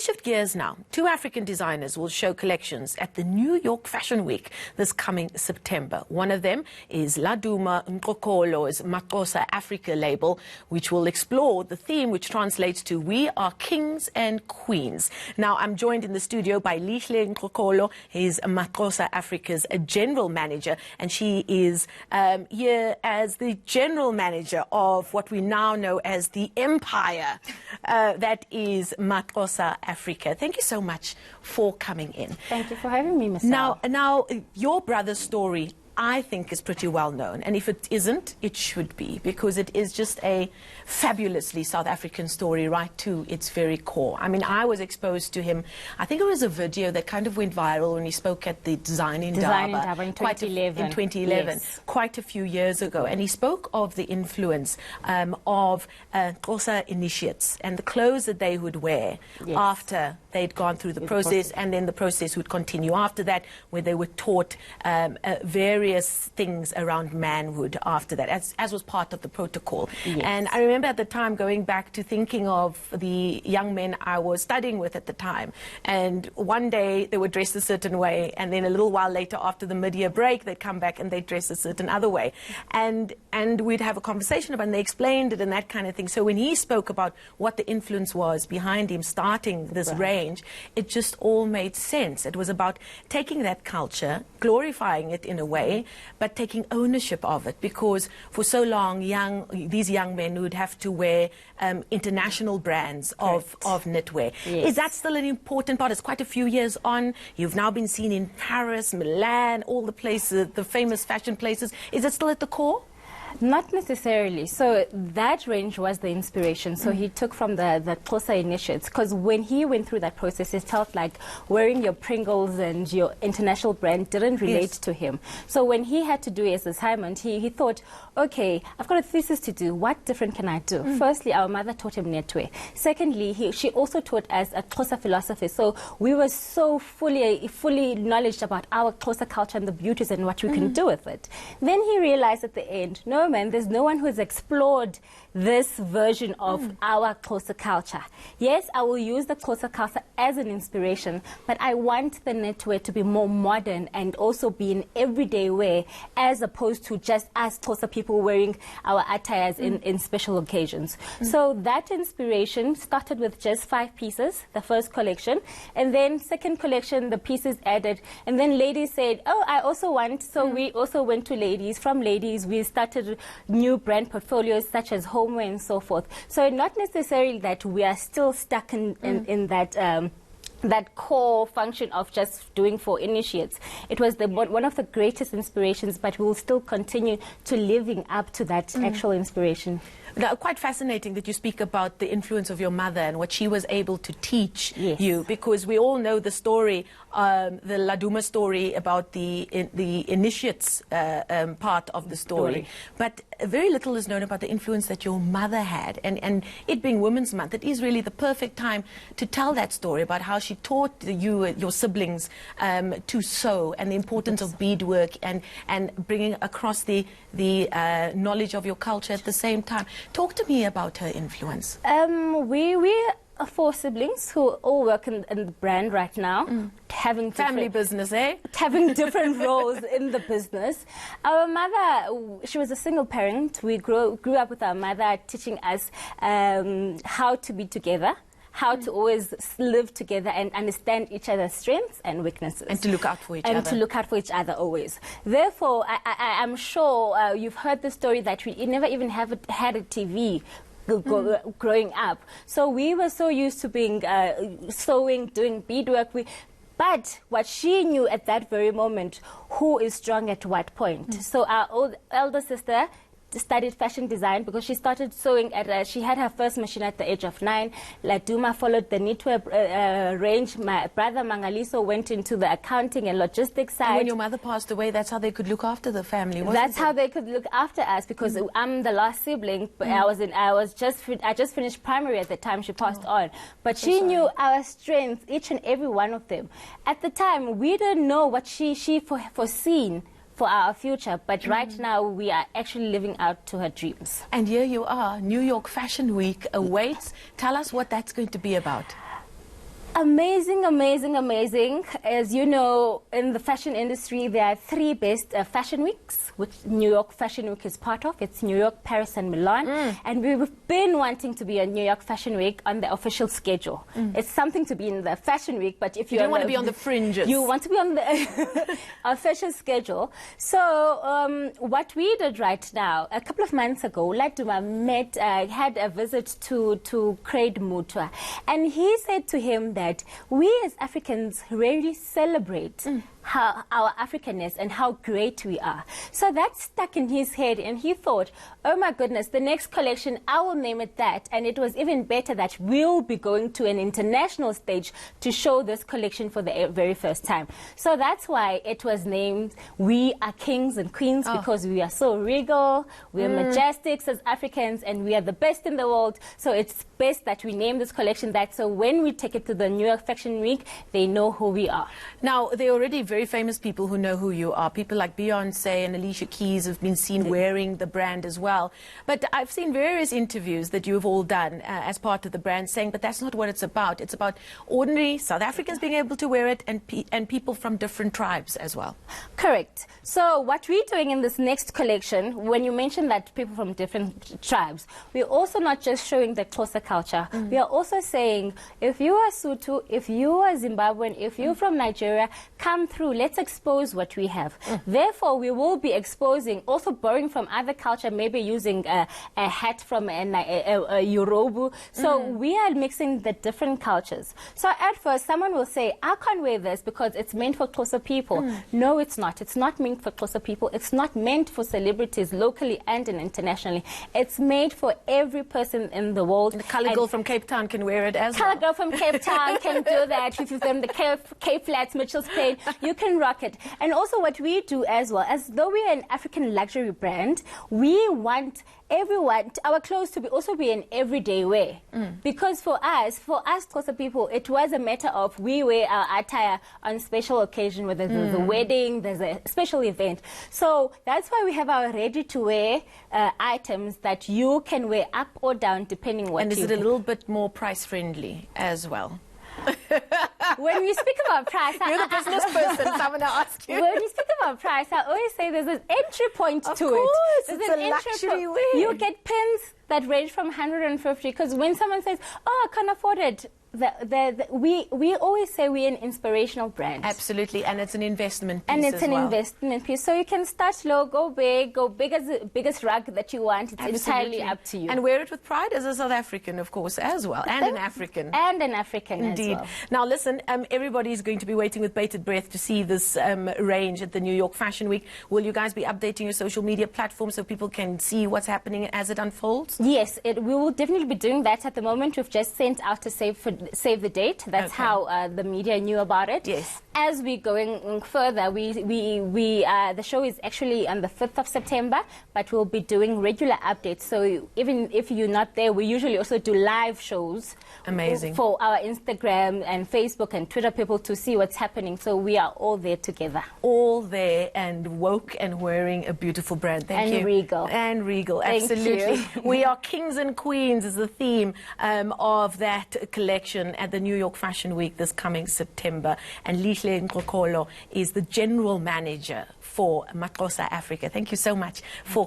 Shift gears now. Two African designers will show collections at the New York Fashion Week this coming September. One of them is Laduma Ngxokolo's Maxhosa Africa label, which will explore the theme which translates to "We are kings and queens." Now, I'm joined in the studio by Ngxokolo. He's Maxhosa Africa's general manager, and she is here as the general manager of what we now know as the empire that is Maxhosa Africa. Thank you so much for coming in. Thank you for having me, Miss Sal. Now, your brother's story, I think, is pretty well known, and if it isn't, it should be, because it is just a fabulously South African story right to its very core. I mean, I was exposed to him, I think it was a video that kind of went viral when he spoke at the Design in Daba in 2011. In 2011, yes. Quite a few years ago, and he spoke of the influence of Xhosa initiates and the clothes that they would wear after they'd gone through the process, and then the process would continue after that, where they were taught various things around manhood after that, as was part of the protocol. Yes. And I remember at the time going back to thinking of the young men I was studying with at the time, and one day they were dressed a certain way, and then a little while later, after the mid-year break, they'd come back and they'd dress a certain other way, and we'd have a conversation about it, and they explained it and that kind of thing. So when he spoke about what the influence was behind him starting this range, it just all made sense. It was about taking that culture, glorifying it in a way, but taking ownership of it, because for so long these young men would have to wear international brands of knitwear. Yes. Is that still an important part? It's quite a few years on. You've now been seen in Paris, Milan, all the places, the famous fashion places. Is it still at the core? Not necessarily. So that range was the inspiration. So he took from the Xhosa initiates, because when he went through that process, it felt like wearing your Pringles and your international brand didn't relate to him. So when he had to do his assignment, he thought, okay, I've got a thesis to do. What different can I do? Firstly, our mother taught him knitwear. Secondly, she also taught us a Xhosa philosophy. So we were so fully knowledge about our Xhosa culture and the beauties and what we can do with it. Then he realized at the end, no man, there's no one who has explored this version of our Xhosa culture. Yes, I will use the Xhosa culture as an inspiration, but I want the knitwear to be more modern and also be in everyday wear, as opposed to just us Xhosa people wearing our attires in special occasions. So that inspiration started with just 5 pieces, the first collection, and then second collection, the pieces added, and then ladies said, oh, I also want, so we also went to ladies. From ladies, we started new brand portfolios such as homeware and so forth. So not necessarily that we are still stuck in that core function of just doing for initiates. It was one of the greatest inspirations, but we will still continue to living up to that actual inspiration. Now, quite fascinating that you speak about the influence of your mother and what she was able to teach you, because we all know the story, the Laduma story about the initiates part of the story. But very little is known about the influence that your mother had. And it being Women's Month, it is really the perfect time to tell that story about how she taught you, your siblings, to sew, and the importance of beadwork, and bringing across the knowledge of your culture at the same time. Talk to me about her influence. We are 4 siblings who all work in the brand right now, having family business, eh? Having different roles in the business. Our mother, she was a single parent. We grew up with our mother teaching us how to be together, how to always live together and understand each other's strengths and weaknesses. And to look out for each other. And to look out for each other always. Therefore, I'm sure you've heard the story that we never even had a TV growing up. So we were so used to being sewing, doing beadwork. But what she knew at that very moment, who is strong at what point. So our elder sister studied fashion design because she started sewing at she had her first machine at the age of 9. Laduma followed the knitwear range. My brother Mangaliso went into the accounting and logistics side. And when your mother passed away, that's how they could look after the family, wasn't That's how they could look after us, because I'm the last sibling. But I just finished primary at the time she passed on. But she knew our strengths, each and every one of them. At the time, we didn't know what she foreseen for our future, but right now we are actually living out to her dreams. And here you are, New York Fashion Week awaits. Tell us what that's going to be about. Amazing, amazing, amazing. As you know, in the fashion industry, there are 3 best fashion weeks, which New York Fashion Week is part of. It's New York, Paris, and Milan. And we've been wanting to be on New York Fashion Week on the official schedule. It's something to be in the fashion week, but if you don't want to be on the fringes, you want to be on the official schedule. So what we did right now, a couple of months ago, Laduma had a visit to Craig Mutwa, and he said to him that we as Africans rarely celebrate our Africanness and how great we are. So that stuck in his head, and he thought, oh my goodness, the next collection, I will name it that. And it was even better that we'll be going to an international stage to show this collection for the very first time. So that's why it was named We Are Kings and Queens, because we are so regal, we are majestic as Africans, and we are the best in the world. So it's best that we name this collection that, so when we take it to the New York Fashion Week, they know who we are. Now, they're already very famous people who know who you are. People like Beyonce and Alicia Keys have been seen wearing the brand as well. But I've seen various interviews that you've all done as part of the brand saying, but that's not what it's about. It's about ordinary South Africans being able to wear it, and people from different tribes as well. Correct. So what we're doing in this next collection, when you mention that people from different tribes, we're also not just showing the Xhosa culture. We are also saying, if you are Sotho, if you are Zimbabwean, if you're from Nigeria, come through. Let's expose what we have. Therefore, we will be exposing, also borrowing from other culture, maybe using a hat from a Yoruba. So we are mixing the different cultures. So at first, someone will say, I can't wear this because it's meant for Xhosa people. No, it's not. It's not meant for Xhosa people. It's not meant for celebrities locally and internationally. It's made for every person in the world. And the colour girl from Cape Town can wear it as well. Colour girl from Cape Town can do that. If you're from the Cape Flats, Mitchell's Plain, you can rock it. And also what we do as well, as though we're an African luxury brand, we want everyone, our clothes to also be an everyday wear. Because for us Xhosa people, it was a matter of we wear our attire on special occasion, whether there's a wedding, there's a special event. So that's why we have our ready-to-wear items that you can wear up or down depending what you And is it a little bit more price-friendly as well? When we speak about price, you're the business person, so I'm going to ask you. When we speak about price, I always say there's an entry point to it. Of course, there's it's an a luxury wear. You get pins that range from 150, because when someone says, oh, I can't afford it, we always say we're an inspirational brand. Absolutely, and it's an investment piece. And it's an well. investment piece. So you can start low, go big as the biggest rug that you want. It's entirely up to you. And wear it with pride as a South African, of course, as well. And an African. And an African Indeed. as well. Now listen, everybody's going to be waiting with bated breath to see this range at the New York Fashion Week. Will you guys be updating your social media platforms so people can see what's happening as it unfolds? Yes, we will definitely be doing that. At the moment, we've just sent out a save the date. That's how the media knew about it. Yes. As we're going further, the show is actually on the 5th of September, but we'll be doing regular updates. So even if you're not there, we usually also do live shows. Amazing. For our Instagram and Facebook and Twitter people to see what's happening. So we are all there together. All there and woke and wearing a beautiful brand. Thank you. And regal. And regal, Thank absolutely. you. We are kings and queens is the theme of that collection at the New York Fashion Week this coming September. And Ngxokolo is the general manager for Maxhosa Africa. Thank you so much for